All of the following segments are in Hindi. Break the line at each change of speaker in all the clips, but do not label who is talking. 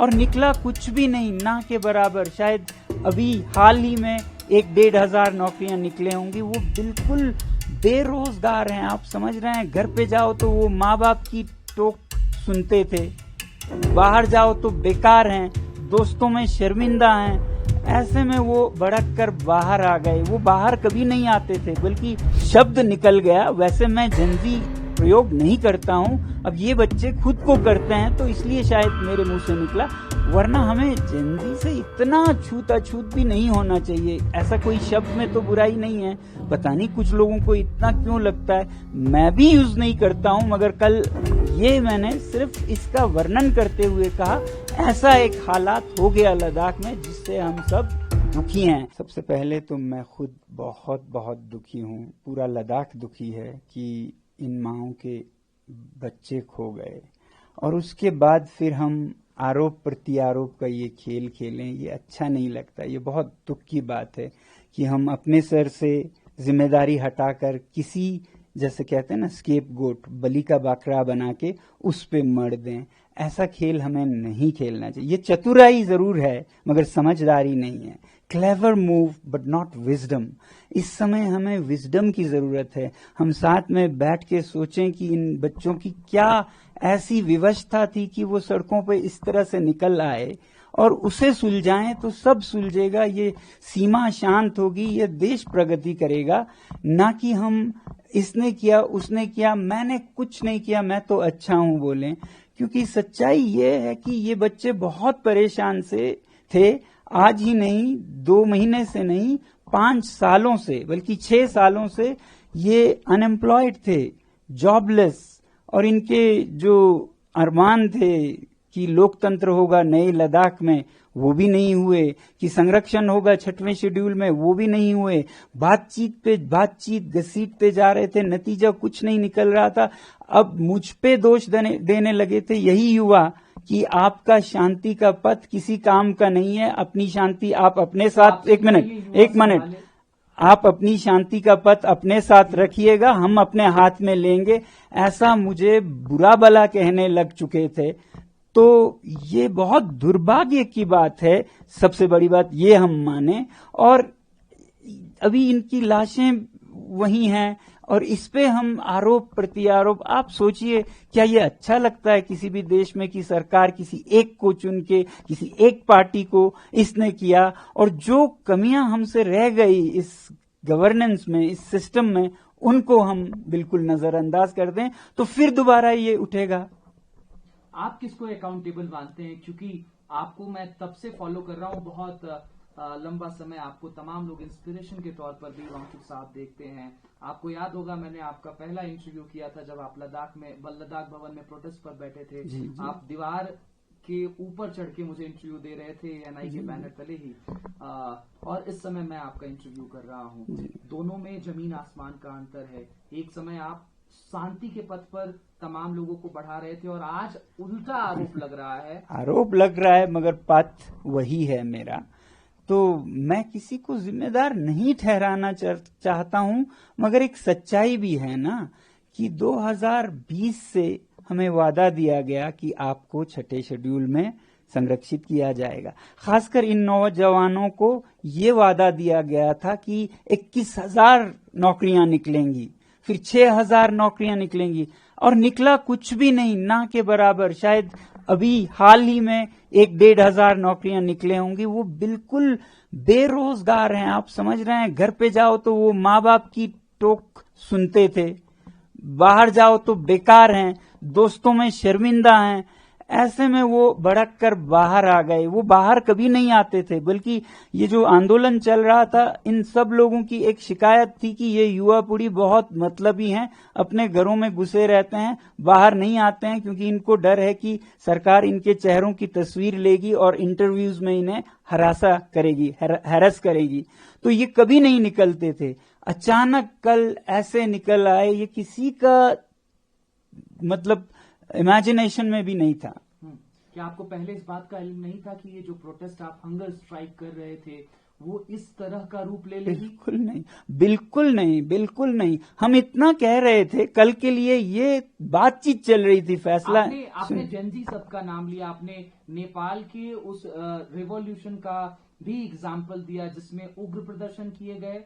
और निकला कुछ भी नहीं, ना के बराबर। शायद अभी हाल ही में 1-1,500 नौकरियां निकले होंगी, वो बिल्कुल बेरोजगार हैं। आप समझ रहे हैं, घर पे जाओ तो वो माँ बाप की टोक सुनते थे, बाहर जाओ तो बेकार हैं, दोस्तों में शर्मिंदा हैं। ऐसे में वो भड़क कर बाहर आ गए। वो बाहर कभी नहीं आते थे, बल्कि शब्द निकल गया। वैसे मैं जनजी प्रयोग नहीं करता हूं, अब ये बच्चे खुद को करते हैं तो इसलिए शायद मेरे मुंह से निकला, वरना हमें जनजी से इतना छूत-अछूत भी नहीं होना चाहिए। ऐसा कोई शब्द में तो बुराई नहीं है, पता नहीं कुछ लोगों को इतना क्यों लगता है। मैं भी यूज नहीं करता हूं, मगर कल ये मैंने सिर्फ इसका वर्णन करते हुए कहा, ऐसा एक हालात हो गया लद्दाख में जिससे हम सब दुखी हैं। सबसे पहले तो मैं खुद बहुत बहुत दुखी हूं, पूरा लद्दाख दुखी है कि इन माओं के बच्चे खो गए, और उसके बाद फिर हम आरोप प्रत्यारोप का ये खेल खेलें, ये अच्छा नहीं लगता। ये बहुत दुख की बात है कि हम अपने सर से जिम्मेदारी हटाकर किसी, जैसे कहते हैं ना, स्केप गोट, बलि का बकरा बना के उस पे मर दें। ऐसा खेल हमें नहीं खेलना चाहिए। ये चतुराई जरूर है मगर समझदारी नहीं है। Clever move but not wisdom. इस समय हमें विजडम की जरूरत है। हम साथ में बैठ के सोचें कि इन बच्चों की क्या ऐसी विवशता थी कि वो सड़कों पे इस तरह से निकल आए, और उसे सुलझाएं तो सब सुलझेगा। ये सीमा शांत होगी, ये देश प्रगति करेगा। ना कि हम इसने किया उसने किया, मैंने कुछ नहीं किया, मैं तो अच्छा हूं बोलें। क्योंकि सच्चाई ये है कि ये बच्चे बहुत परेशान से थे। आज ही नहीं, 2 महीने से नहीं, 5 सालों से, बल्कि 6 सालों से ये अनएम्प्लॉयड थे, जॉबलेस। और इनके जो अरमान थे कि लोकतंत्र होगा नए लद्दाख में, वो भी नहीं हुए। कि संरक्षण होगा 6वें शेड्यूल में, वो भी नहीं हुए। बातचीत पे बातचीत घसीटते जा रहे थे, नतीजा कुछ नहीं निकल रहा था। अब मुझ पे दोष देने लगे थे यही युवा कि आपका शांति का पथ किसी काम का नहीं है, अपनी शांति आप अपने साथ, एक मिनट, आप अपनी शांति का पथ अपने साथ रखिएगा, हम अपने हाथ में लेंगे। ऐसा मुझे बुरा भला कहने लग चुके थे। तो ये बहुत दुर्भाग्य की बात है। सबसे बड़ी बात ये हम माने, और अभी इनकी लाशें वही हैं, और इस पे हम आरोप प्रत्यारोप। आप सोचिए, क्या ये अच्छा लगता है किसी भी देश में कि सरकार किसी एक को चुन के, किसी एक पार्टी को इसने किया, और जो कमियां हमसे रह गई इस गवर्नेंस में, इस सिस्टम में, उनको हम बिल्कुल नजरअंदाज कर दें, तो फिर दोबारा ये उठेगा।
आप किसको अकाउंटेबल मानते हैं? क्योंकि आपको मैं तब से फॉलो कर रहा हूँ, बहुत लंबा समय। आपको तमाम लोग इंस्पिरेशन के तौर पर भी वांगचुक साहब देखते हैं। आपको याद होगा, मैंने आपका पहला इंटरव्यू किया था जब आप लद्दाख भवन में प्रोटेस्ट पर बैठे थे।
जी, जी।
आप दीवार के ऊपर चढ़ के मुझे इंटरव्यू दे रहे थे, एनआई के बैनर तले ही। और इस समय मैं आपका इंटरव्यू कर रहा हूँ। दोनों में जमीन आसमान का अंतर है। एक समय आप शांति के पथ पर तमाम लोगों को बढ़ा रहे थे, और आज उल्टा आरोप लग रहा है।
मगर पथ वही है मेरा। तो मैं किसी को जिम्मेदार नहीं ठहराना चाहता हूं, मगर एक सच्चाई भी है ना कि 2020 से हमें वादा दिया गया कि आपको 6ठे शेड्यूल में संरक्षित किया जाएगा। खासकर इन नौजवानों को ये वादा दिया गया था कि 21,000 नौकरियां निकलेंगी, फिर 6,000 नौकरियां निकलेंगी, और निकला कुछ भी नहीं, ना के बराबर। शायद अभी हाल ही में 1-1,500 नौकरियां निकले होंगी, वो बिल्कुल बेरोजगार हैं। आप समझ रहे हैं, घर पे जाओ तो वो माँ बाप की टोक सुनते थे, बाहर जाओ तो बेकार हैं, दोस्तों में शर्मिंदा हैं। ऐसे में वो भड़क कर बाहर आ गए। वो बाहर कभी नहीं आते थे, बल्कि ये जो आंदोलन चल रहा था, इन सब लोगों की एक शिकायत थी कि ये युवा पीढ़ी बहुत मतलबी हैं, अपने घरों में घुसे रहते हैं, बाहर नहीं आते हैं, क्योंकि इनको डर है कि सरकार इनके चेहरों की तस्वीर लेगी और इंटरव्यूज में इन्हें हैरस करेगी। तो ये कभी नहीं निकलते थे। अचानक कल ऐसे निकल आए, ये किसी का मतलब इमेजिनेशन में भी नहीं था।
क्या आपको पहले इस बात का इल्म नहीं था कि ये जो प्रोटेस्ट आप हंगर स्ट्राइक कर रहे थे, वो इस तरह का रूप ले लेगी?
बिल्कुल नहीं, बिल्कुल नहीं, बिल्कुल नहीं। हम इतना कह रहे थे, कल के लिए ये बातचीत चल रही थी, फैसला।
आपने जेनजी सब का नाम लिया, आपने नेपाल के उस रिवॉल्यूशन का भी एग्जाम्पल दिया जिसमें उग्र प्रदर्शन किए गए,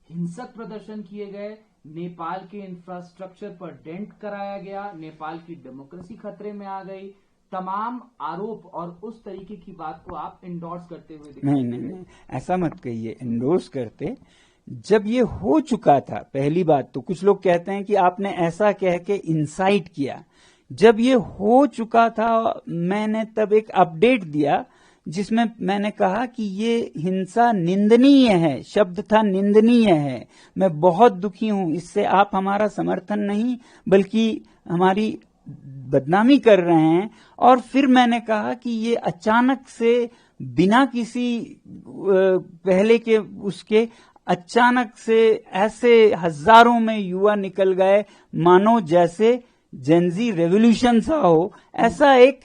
हिंसक प्रदर्शन किए गए, नेपाल के इंफ्रास्ट्रक्चर पर डेंट कराया गया, नेपाल की डेमोक्रेसी खतरे में आ गई, तमाम आरोप और उस तरीके की बात को आप इंडोर्स करते हुए दिखाई
नहीं नहीं नहीं, ऐसा मत कहिए इंडोर्स करते। जब ये हो चुका था, पहली बात तो कुछ लोग कहते हैं कि आपने ऐसा कह के इंसाइट किया। जब ये हो चुका था, मैंने तब एक अपडेट दिया जिसमें मैंने कहा कि ये हिंसा निंदनीय है, शब्द था निंदनीय है, मैं बहुत दुखी हूं इससे। आप हमारा समर्थन नहीं बल्कि हमारी बदनामी कर रहे हैं। और फिर मैंने कहा कि ये अचानक से बिना किसी पहले के उसके अचानक से ऐसे हजारों में युवा निकल गए मानो जैसे जेनजी रेवोल्यूशन सा हो, ऐसा एक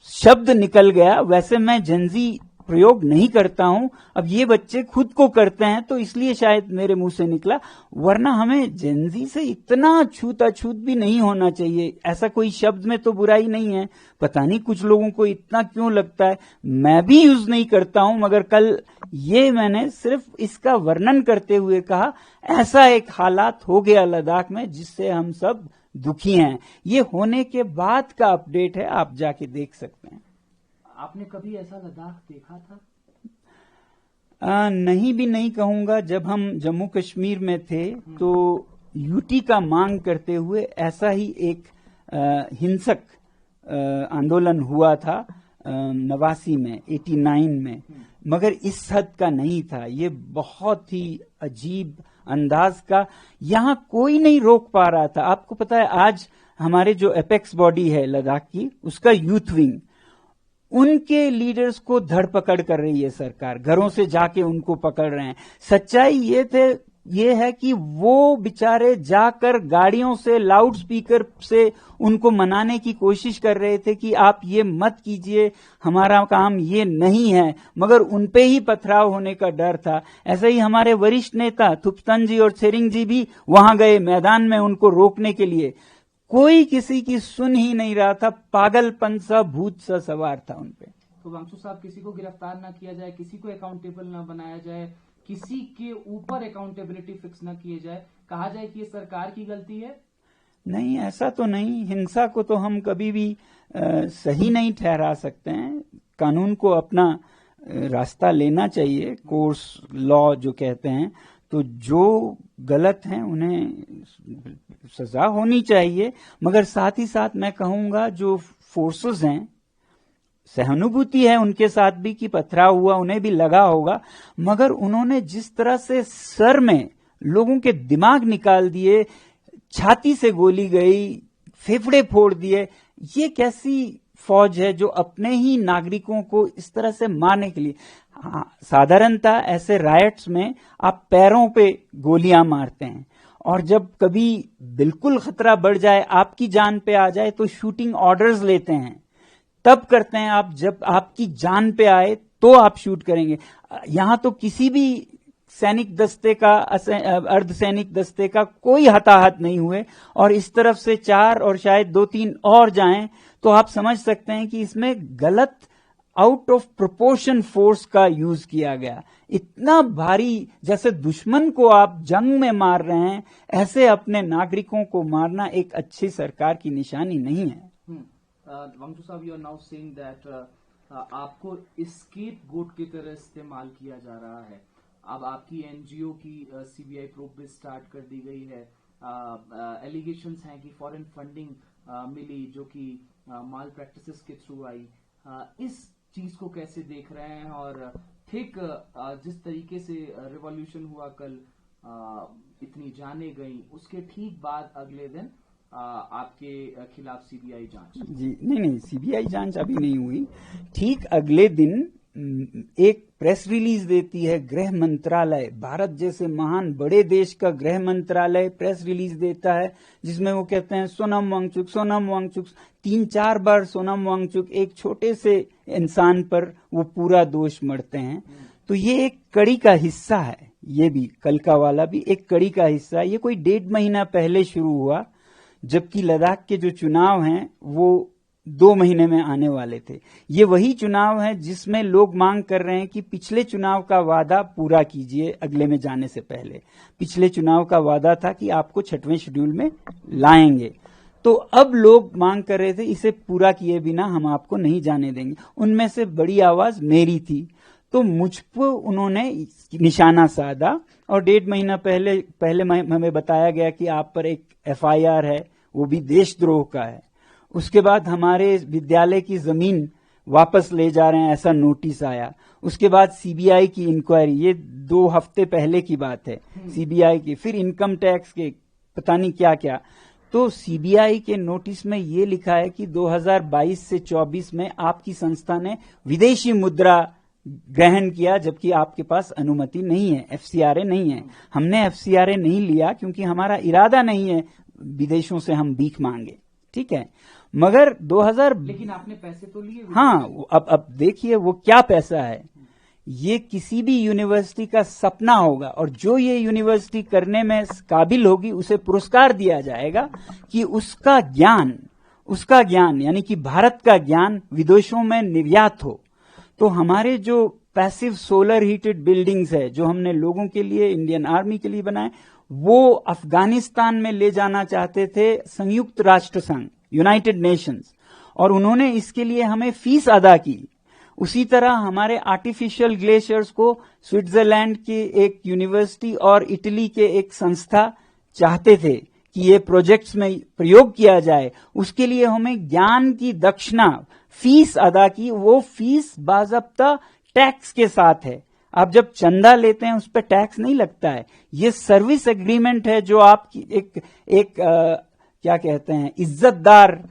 शब्द निकल गया। वैसे मैं जेनजी प्रयोग नहीं करता हूं, अब ये बच्चे खुद को करते हैं तो इसलिए शायद मेरे मुंह से निकला, वरना हमें जेनजी से इतना छूत-अछूत भी नहीं होना चाहिए। ऐसा कोई शब्द में तो बुराई नहीं है, पता नहीं कुछ लोगों को इतना क्यों लगता है, मैं भी यूज नहीं करता हूं, मगर कल ये मैंने सिर्फ इसका वर्णन करते हुए कहा, ऐसा एक हालात हो गया लद्दाख में जिससे हम सब दुखी हैं। ये होने के बाद का अपडेट है, आप जाके देख सकते हैं।
आपने कभी ऐसा लद्दाख देखा था?
नहीं भी नहीं कहूंगा। जब हम जम्मू कश्मीर में थे तो यूटी का मांग करते हुए ऐसा ही एक हिंसक आंदोलन हुआ था 89 में, 89 में, मगर इस हद का नहीं था। ये बहुत ही अजीब अंदाज का, यहाँ कोई नहीं रोक पा रहा था। आपको पता है आज हमारे जो एपेक्स बॉडी है लद्दाख की, उसका यूथ विंग, उनके लीडर्स को धरपकड़ कर रही है सरकार, घरों से जाके उनको पकड़ रहे हैं। सच्चाई ये है कि वो बेचारे जाकर गाड़ियों से लाउड स्पीकर से उनको मनाने की कोशिश कर रहे थे कि आप ये मत कीजिए, हमारा काम ये नहीं है, मगर उनपे ही पथराव होने का डर था। ऐसा ही हमारे वरिष्ठ नेता थुप्तन जी और सेरिंग जी भी वहां गए मैदान में उनको रोकने के लिए, कोई किसी की सुन ही नहीं रहा था, पागलपन सा भूत सा सवार था उनपे।
तो वांगचुक साहब, किसी को गिरफ्तार ना किया जाए, किसी को अकाउंटेबल ना बनाया जाए, किसी के ऊपर अकाउंटेबिलिटी फिक्स ना किए जाए, कहा जाए कि ये सरकार की गलती है?
नहीं, ऐसा तो नहीं। हिंसा को तो हम कभी भी सही नहीं ठहरा सकते हैं। कानून को अपना रास्ता लेना चाहिए, कोर्स लॉ जो कहते हैं, तो जो गलत हैं उन्हें सजा होनी चाहिए। मगर साथ ही साथ मैं कहूंगा जो फोर्सेस हैं, सहानुभूति है उनके साथ भी कि पथराव हुआ, उन्हें भी लगा होगा, मगर उन्होंने जिस तरह से सर में लोगों के दिमाग निकाल दिए, छाती से गोली गई, फेफड़े फोड़ दिए, ये कैसी फौज है जो अपने ही नागरिकों को इस तरह से मारने के लिए। साधारणतः ऐसे रायट्स में आप पैरों पे गोलियां मारते हैं, और जब कभी बिल्कुल खतरा बढ़ जाए, आपकी जान पे आ जाए, तो शूटिंग ऑर्डर्स लेते हैं, तब करते हैं आप। जब आपकी जान पे आए तो आप शूट करेंगे। यहां तो किसी भी सैनिक दस्ते का, अर्धसैनिक दस्ते का कोई हताहत नहीं हुए, और इस तरफ से 4 और शायद 2-3 और जाएं, तो आप समझ सकते हैं कि इसमें गलत आउट ऑफ प्रोपोर्शन फोर्स का यूज किया गया। इतना भारी, जैसे दुश्मन को आप जंग में मार रहे हैं, ऐसे अपने नागरिकों को मारना एक अच्छी सरकार की निशानी नहीं है।
वांगचुक साहब, you are now saying that आपको एस्केप गोट की तरह इस्तेमाल किया जा रहा है। अब आपकी एनजीओ की सीबीआई प्रोब भी स्टार्ट कर दी गई है। एलिगेशंस हैं कि फॉरेन फंडिंग मिली जो कि माल प्रैक्टिसेस के थ्रू आई। इस चीज को कैसे देख रहे हैं? और ठीक जिस तरीके से रिवॉल्यूशन हुआ कल, इतनी जाने गई, उसके ठीक बाद अगले दिन आपके खिलाफ सीबीआई जांच।
जी नहीं, सीबीआई जांच अभी नहीं हुई। ठीक अगले दिन एक प्रेस रिलीज देती है गृह मंत्रालय, भारत जैसे महान बड़े देश का गृह मंत्रालय प्रेस रिलीज देता है, जिसमें वो कहते हैं सोनम वांगचुक, सोनम वांगचुक। 3-4 बार सोनम वांगचुक, एक छोटे से इंसान पर वो पूरा दोष मढ़ते हैं। तो ये एक कड़ी का हिस्सा है, ये भी कल का वाला भी एक कड़ी का हिस्सा है। ये कोई 1.5 महीना पहले शुरू हुआ, जबकि लद्दाख के जो चुनाव हैं वो 2 महीने में आने वाले थे। ये वही चुनाव है जिसमें लोग मांग कर रहे हैं कि पिछले चुनाव का वादा पूरा कीजिए अगले में जाने से पहले। पिछले चुनाव का वादा था कि आपको 6वें शेड्यूल में लाएंगे, तो अब लोग मांग कर रहे थे इसे पूरा किए बिना हम आपको नहीं जाने देंगे। उनमें से बड़ी आवाज मेरी थी, तो मुझ पर उन्होंने निशाना साधा और 1.5 महीना पहले हमें बताया गया कि आप पर एक FIR है, वो भी देशद्रोह का है। उसके बाद हमारे विद्यालय की जमीन वापस ले जा रहे हैं, ऐसा नोटिस आया। उसके बाद CBI की इंक्वायरी, ये 2 हफ्ते पहले की बात है, CBI की, फिर इनकम टैक्स के, पता नहीं क्या क्या। तो CBI के नोटिस में ये लिखा है कि 2022 से 24 में आपकी संस्था ने विदेशी मुद्रा ग्रहण किया, जबकि आपके पास अनुमति नहीं है, FCRA नहीं है। हमने FCRA नहीं लिया क्योंकि हमारा इरादा नहीं है विदेशों से हम भीख मांगे, ठीक है। मगर
लेकिन आपने पैसे तो लिए।
हाँ, अब देखिए वो क्या पैसा है। ये किसी भी यूनिवर्सिटी का सपना होगा, और जो ये यूनिवर्सिटी करने में काबिल होगी उसे पुरस्कार दिया जाएगा कि उसका ज्ञान यानी कि भारत का ज्ञान विदेशों में निर्यात हो। तो हमारे जो पैसिव सोलर हीटेड बिल्डिंग्स है जो हमने लोगों के लिए, इंडियन आर्मी के लिए बनाए, वो अफगानिस्तान में ले जाना चाहते थे संयुक्त राष्ट्र संघ, यूनाइटेड नेशंस, और उन्होंने इसके लिए हमें फीस अदा की। उसी तरह हमारे आर्टिफिशियल ग्लेशियर्स को स्विट्जरलैंड की एक यूनिवर्सिटी और इटली के एक संस्था चाहते थे कि ये प्रोजेक्ट्स में प्रयोग किया जाए। उसके लिए हमें ज्ञान की दक्षिणा, फीस अदा की। वो फीस बाज़ाब्ता टैक्स के साथ है। आप जब चंदा लेते हैं उस पर टैक्स नहीं लगता है। ये सर्विस एग्रीमेंट है जो आपकी एक क्या कहते हैं, इज्जतदार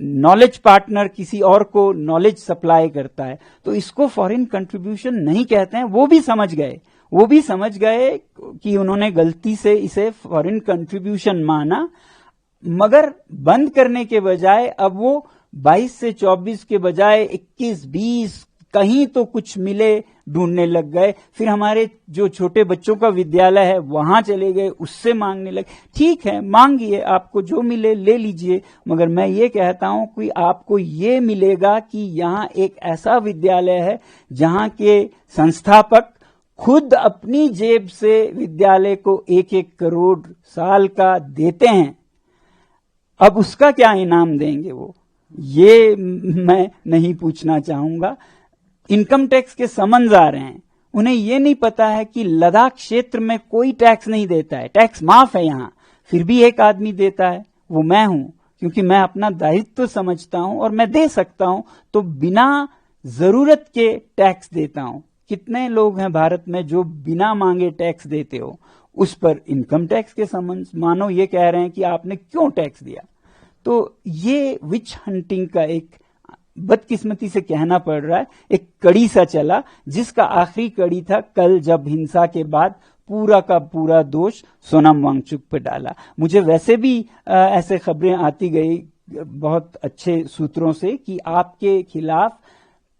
नॉलेज पार्टनर किसी और को नॉलेज सप्लाई करता है। तो इसको फॉरेन कंट्रीब्यूशन नहीं कहते हैं। वो भी समझ गए कि उन्होंने गलती से इसे फॉरेन कंट्रीब्यूशन माना, मगर बंद करने के बजाय अब वो 22 से 24 के बजाय 21-20 कहीं तो कुछ मिले ढूंढने लग गए। फिर हमारे जो छोटे बच्चों का विद्यालय है वहां चले गए, उससे मांगने लगे। ठीक है, मांगिए, आपको जो मिले ले लीजिए, मगर मैं ये कहता हूं कि आपको ये मिलेगा कि यहाँ एक ऐसा विद्यालय है जहां के संस्थापक खुद अपनी जेब से विद्यालय को 1-1 करोड़ साल का देते हैं। अब उसका क्या इनाम देंगे वो, ये मैं नहीं पूछना चाहूंगा। इनकम टैक्स के समन्स आ रहे हैं, उन्हें यह नहीं पता है कि लद्दाख क्षेत्र में कोई टैक्स नहीं देता है, टैक्स माफ है यहां, फिर भी एक आदमी देता है, वो मैं हूं, क्योंकि मैं अपना दायित्व समझता हूं और मैं दे सकता हूं, तो बिना जरूरत के टैक्स देता हूं। कितने लोग हैं भारत में जो बिना मांगे टैक्स देते हो, उस पर इनकम टैक्स के समन्स मानो ये कह रहे हैं कि आपने क्यों टैक्स दिया। तो ये विच हंटिंग का एक, बदकिस्मती से कहना पड़ रहा है, एक कड़ी सा चला, जिसका आखिरी कड़ी था कल जब हिंसा के बाद पूरा का पूरा दोष सोनम वांगचुक पे डाला। मुझे वैसे भी ऐसे खबरें आती गई बहुत अच्छे सूत्रों से कि आपके खिलाफ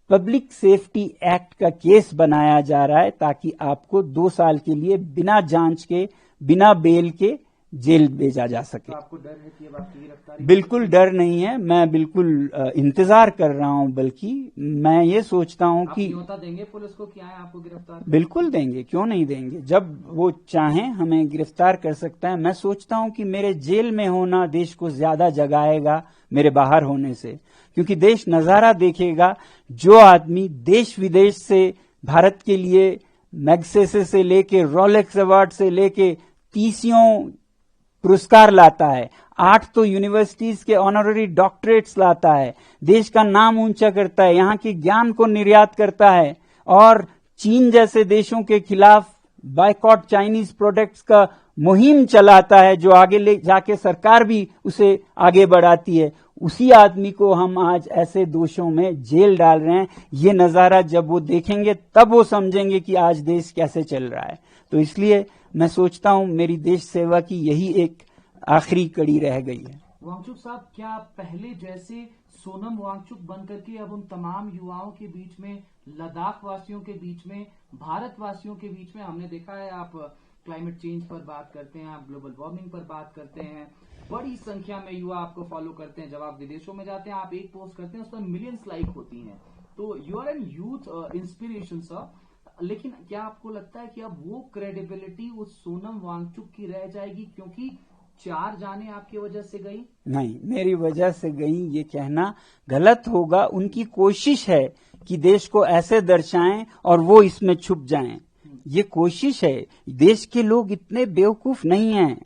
पब्लिक सेफ्टी एक्ट का केस बनाया जा रहा है ताकि आपको 2 साल के लिए बिना जांच के, बिना बेल के जेल भेजा जा सके।
तो आपको डर है कि अब आपकी गिरफ्तारी?
बिल्कुल डर नहीं है, मैं बिल्कुल इंतजार कर रहा हूं। बल्कि मैं ये सोचता हूं कि
न्योता देंगे पुलिस को कि आए आपको गिरफ्तार?
बिल्कुल देंगे, क्यों नहीं देंगे। जब वो चाहें हमें गिरफ्तार कर सकता है। मैं सोचता हूं कि मेरे जेल में होना देश को ज्यादा जगाएगा मेरे बाहर होने से, क्योंकि देश नजारा देखेगा। जो आदमी देश विदेश से भारत के लिए मैग्सेसे से लेके रोलेक्स अवार्ड से लेके 30 पुरस्कार लाता है, 8 तो यूनिवर्सिटीज के ऑनररी डॉक्टरेट्स लाता है, देश का नाम ऊंचा करता है, यहाँ के ज्ञान को निर्यात करता है, और चीन जैसे देशों के खिलाफ बायकॉट चाइनीज प्रोडक्ट्स का मुहिम चलाता है, जो आगे ले जाके सरकार भी उसे आगे बढ़ाती है। उसी आदमी को हम आज ऐसे दोषों में जेल डाल रहे हैं। ये नजारा जब वो देखेंगे तब वो समझेंगे कि आज देश कैसे चल रहा है। तो इसलिए मैं सोचता हूं मेरी देश सेवा की यही एक आखिरी कड़ी रह गई है।
वांगचुक साहब, क्या पहले जैसे सोनम वांगचुक बनकर के अब उन तमाम युवाओं के बीच में, लद्दाख वासियों के बीच में, भारतवासियों के बीच में, हमने देखा है आप क्लाइमेट चेंज पर बात करते हैं, आप ग्लोबल वार्मिंग पर बात करते हैं, बड़ी संख्या में युवा आपको फॉलो करते हैं। जब आप विदेशों में जाते हैं, आप एक पोस्ट करते हैं, उस पर मिलियंस लाइक होती हैं। तो you are an youth inspiration sir. लेकिन क्या आपको लगता है कि अब वो क्रेडिबिलिटी उस सोनम वांगचुक की रह जाएगी, क्योंकि 4 जाने आपकी वजह से गई?
नहीं, मेरी वजह से गई ये कहना गलत होगा। उनकी कोशिश है कि देश को ऐसे दर्शाएं और वो इसमें छुप जाएं। ये कोशिश है। देश के लोग इतने बेवकूफ नहीं हैं।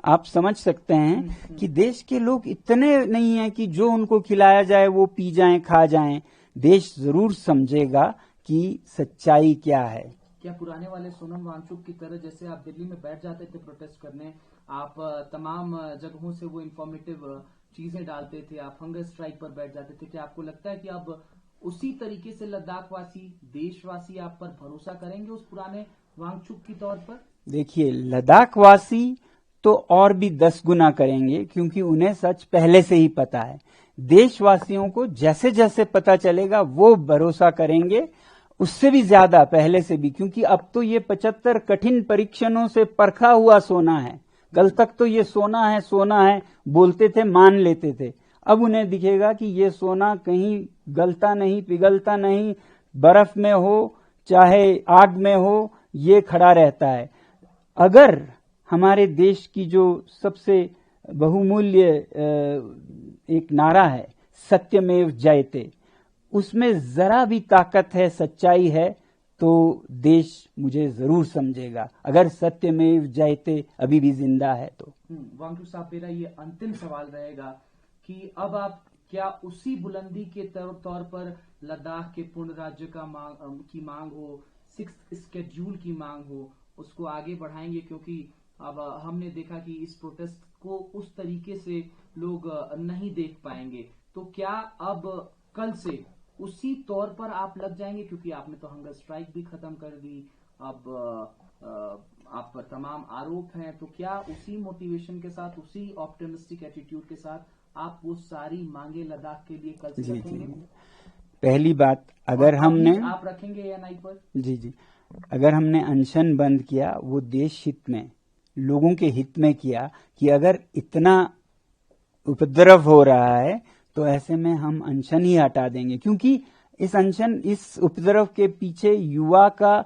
आप समझ सकते हैं कि देश के लोग इतने नहीं हैं कि जो उनको खिलाया जाए वो पी जाएं, खा जाएं। देश जरूर समझेगा कि सच्चाई क्या है।
क्या पुराने वाले सोनम वांगचुक की तरह, जैसे आप दिल्ली में बैठ जाते थे प्रोटेस्ट करने, आप तमाम जगहों से वो इंफॉर्मेटिव चीजें डालते थे, आप हंगर स्ट्राइक पर बैठ जाते थे, क्या आपको लगता है कि अब उसी तरीके से लद्दाख वासी, देशवासी आप पर भरोसा करेंगे उस पुराने वांगचुक की तौर पर?
देखिए, लद्दाख वासी तो और भी 10 गुना करेंगे, क्योंकि उन्हें सच पहले से ही पता है। देशवासियों को जैसे जैसे पता चलेगा वो भरोसा करेंगे, उससे भी ज्यादा पहले से भी, क्योंकि अब तो ये 75 कठिन परीक्षणों से परखा हुआ सोना है। कल तक तो ये सोना है बोलते थे, मान लेते थे। अब उन्हें दिखेगा कि ये सोना कहीं गलता नहीं, पिघलता नहीं, बर्फ में हो चाहे आग में हो, ये खड़ा रहता है। अगर हमारे देश की जो सबसे बहुमूल्य एक नारा है, सत्यमेव जयते, उसमें जरा भी ताकत है, सच्चाई है, तो देश मुझे जरूर समझेगा। अगर सत्यमेव जयते अभी भी जिंदा है तो।
वांगचुक साहब, मेरा ये अंतिम सवाल रहेगा कि अब आप क्या उसी बुलंदी के तौर पर लद्दाख के पूर्ण राज्य की मांग हो, 6th शेड्यूल की मांग हो, उसको आगे बढ़ाएंगे? क्योंकि अब हमने देखा कि इस प्रोटेस्ट को उस तरीके से लोग नहीं देख पाएंगे। तो क्या अब कल से उसी तौर पर आप लग जाएंगे? क्योंकि आपने तो हंगर स्ट्राइक भी खत्म कर दी, अब आप पर तमाम आरोप हैं, तो क्या उसी मोटिवेशन के साथ, उसी ऑप्टिमिस्टिक एटीट्यूड के साथ आप वो सारी मांगे लद्दाख के लिए कल से रखेंगे?
पहली बात, अगर हमने
आप रखेंगे ANI पर?
जी, अगर हमने अनशन बंद किया, वो देश हित में, लोगों के हित में किया कि अगर इतना उपद्रव हो रहा है तो ऐसे में हम अनशन ही हटा देंगे, क्योंकि इस उपद्रव के पीछे युवा का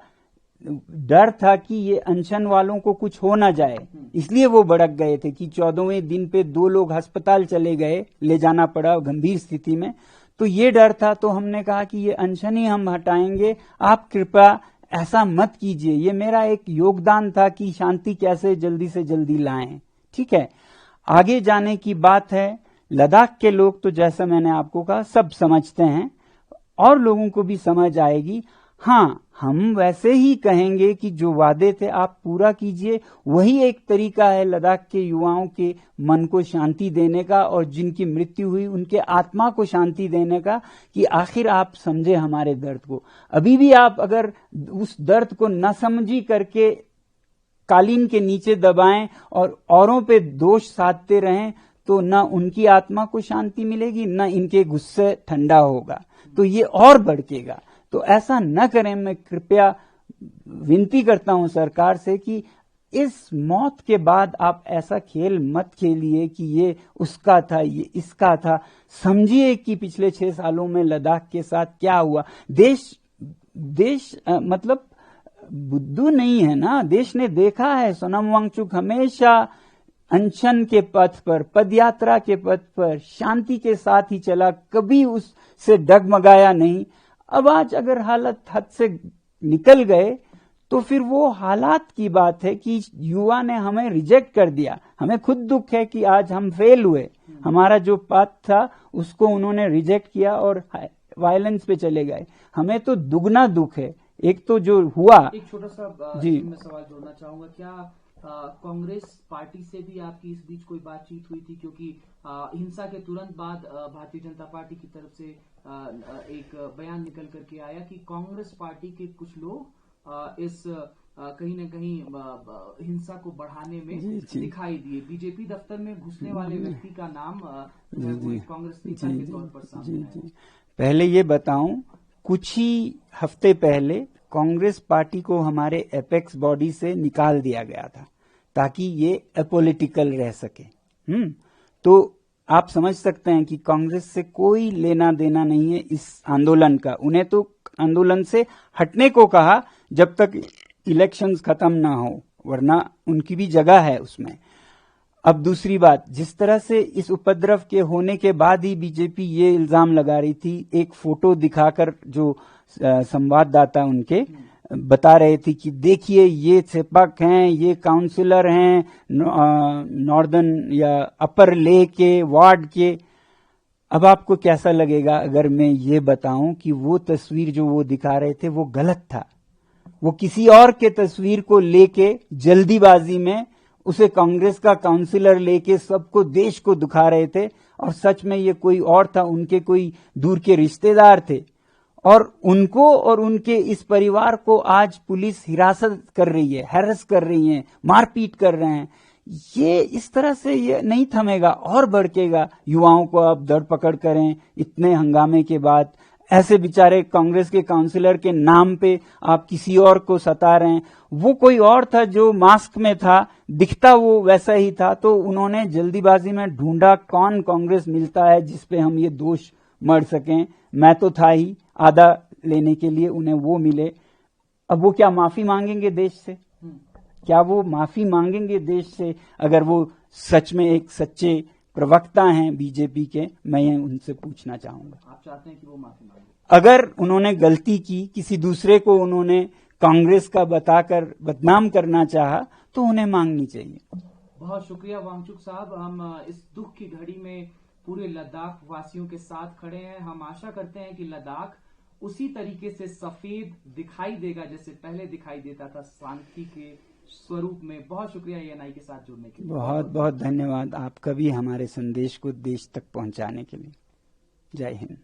डर था कि ये अनशन वालों को कुछ हो ना जाए, इसलिए वो भड़क गए थे कि 14वें दिन पे 2 लोग अस्पताल चले गए, ले जाना पड़ा गंभीर स्थिति में। तो ये डर था, तो हमने कहा कि ये अनशन ही हम हटाएंगे, आप कृपया ऐसा मत कीजिए। ये मेरा एक योगदान था कि शांति कैसे जल्दी से जल्दी लाएं। ठीक है, आगे जाने की बात है। लद्दाख के लोग तो जैसा मैंने आपको कहा सब समझते हैं, और लोगों को भी समझ आएगी। हाँ, हम वैसे ही कहेंगे कि जो वादे थे आप पूरा कीजिए। वही एक तरीका है लद्दाख के युवाओं के मन को शांति देने का, और जिनकी मृत्यु हुई उनके आत्मा को शांति देने का, कि आखिर आप समझे हमारे दर्द को। अभी भी आप अगर उस दर्द को न समझी करके कालीन के नीचे दबाएं और औरों पे दोष साधते रहें, तो न उनकी आत्मा को शांति मिलेगी, न इनके गुस्से ठंडा होगा, तो ये और भड़केगा। तो ऐसा न करें। मैं कृपया विनती करता हूं सरकार से कि इस मौत के बाद आप ऐसा खेल मत खेलिए कि ये उसका था, ये इसका था। समझिए कि पिछले 6 सालों में लद्दाख के साथ क्या हुआ। देश मतलब बुद्धू नहीं है ना, देश ने देखा है। सोनम वांगचुक हमेशा अनशन के पथ पर, पदयात्रा के पथ पर शांति के साथ ही चला, कभी उससे डगमगाया नहीं। अब आज अगर हालत हद से निकल गए तो फिर वो हालात की बात है कि युवा ने हमें रिजेक्ट कर दिया। हमें खुद दुख है कि आज हम फेल हुए, हमारा जो पाथ था उसको उन्होंने रिजेक्ट किया और वायलेंस पे चले गए। हमें तो दुगना दुख है। एक तो जो हुआ,
एक छोटा सा मैं सवाल जोड़ना चाहूंगा, क्या कांग्रेस पार्टी से भी आपकी इस बीच कोई बातचीत हुई थी? क्योंकि हिंसा के तुरंत बाद भारतीय जनता पार्टी की तरफ से एक बयान निकल करके आया कि कांग्रेस पार्टी के कुछ लोग इस कहीं न कहीं हिंसा को बढ़ाने में दिखाई दिए। बीजेपी दफ्तर में घुसने वाले व्यक्ति का नाम वो एक कांग्रेस नेता के तौर पर सामने आया।
पहले ये बताऊं, कुछ ही हफ्ते पहले कांग्रेस पार्टी को हमारे एपेक्स बॉडी से निकाल दिया गया था ताकि ये अपॉलिटिकल रह सके। तो आप समझ सकते हैं कि कांग्रेस से कोई लेना देना नहीं है इस आंदोलन का। उन्हें तो आंदोलन से हटने को कहा जब तक इलेक्शंस खत्म ना हो, वरना उनकी भी जगह है उसमें। अब दूसरी बात, जिस तरह से इस उपद्रव के होने के बाद ही बीजेपी ये इल्जाम लगा रही थी, एक फोटो दिखाकर जो संवाददाता उनके बता रहे थे कि देखिए ये सेपक हैं, ये काउंसलर हैं नॉर्दर्न या अपर ले के वार्ड के। अब आपको कैसा लगेगा अगर मैं ये बताऊं कि वो तस्वीर जो वो दिखा रहे थे वो गलत था। वो किसी और के तस्वीर को लेके जल्दीबाजी में उसे कांग्रेस का काउंसिलर लेके सबको देश को दिखा रहे थे, और सच में ये कोई और था, उनके कोई दूर के रिश्तेदार थे, और उनको और उनके इस परिवार को आज पुलिस हिरासत कर रही है, हैरेस कर रही है, मारपीट कर रहे हैं। ये इस तरह से ये नहीं थमेगा और भड़केगा। युवाओं को आप धरपकड़ करें इतने हंगामे के बाद, ऐसे बेचारे कांग्रेस के काउंसिलर के नाम पे आप किसी और को सता रहे हैं। वो कोई और था जो मास्क में था, दिखता वो वैसा ही था, तो उन्होंने जल्दीबाजी में ढूंढा कौन कांग्रेस मिलता है जिस पे हम ये दोष मढ़ सकें। मैं तो था ही आधा लेने के लिए, उन्हें वो मिले। अब वो क्या माफी मांगेंगे देश से? क्या वो माफी मांगेंगे देश से अगर वो सच में एक सच्चे प्रवक्ता हैं बीजेपी के? मैं उनसे पूछना चाहूंगा।
आप चाहते हैं कि वो माफी मांगे?
अगर उन्होंने गलती की, किसी दूसरे को उन्होंने कांग्रेस का बताकर बदनाम करना चाहा, तो उन्हें मांगनी चाहिए।
बहुत शुक्रिया वांगचुक साहब। हम इस दुख की घड़ी में पूरे लद्दाख वासियों के साथ खड़े हैं। हम आशा करते हैं कि लद्दाख उसी तरीके से सफेद दिखाई देगा जैसे पहले दिखाई देता था, शांति के स्वरूप में। बहुत शुक्रिया ANI के साथ जुड़ने के लिए।
बहुत बहुत धन्यवाद आपका भी हमारे संदेश को देश तक पहुंचाने के लिए। जय हिंद।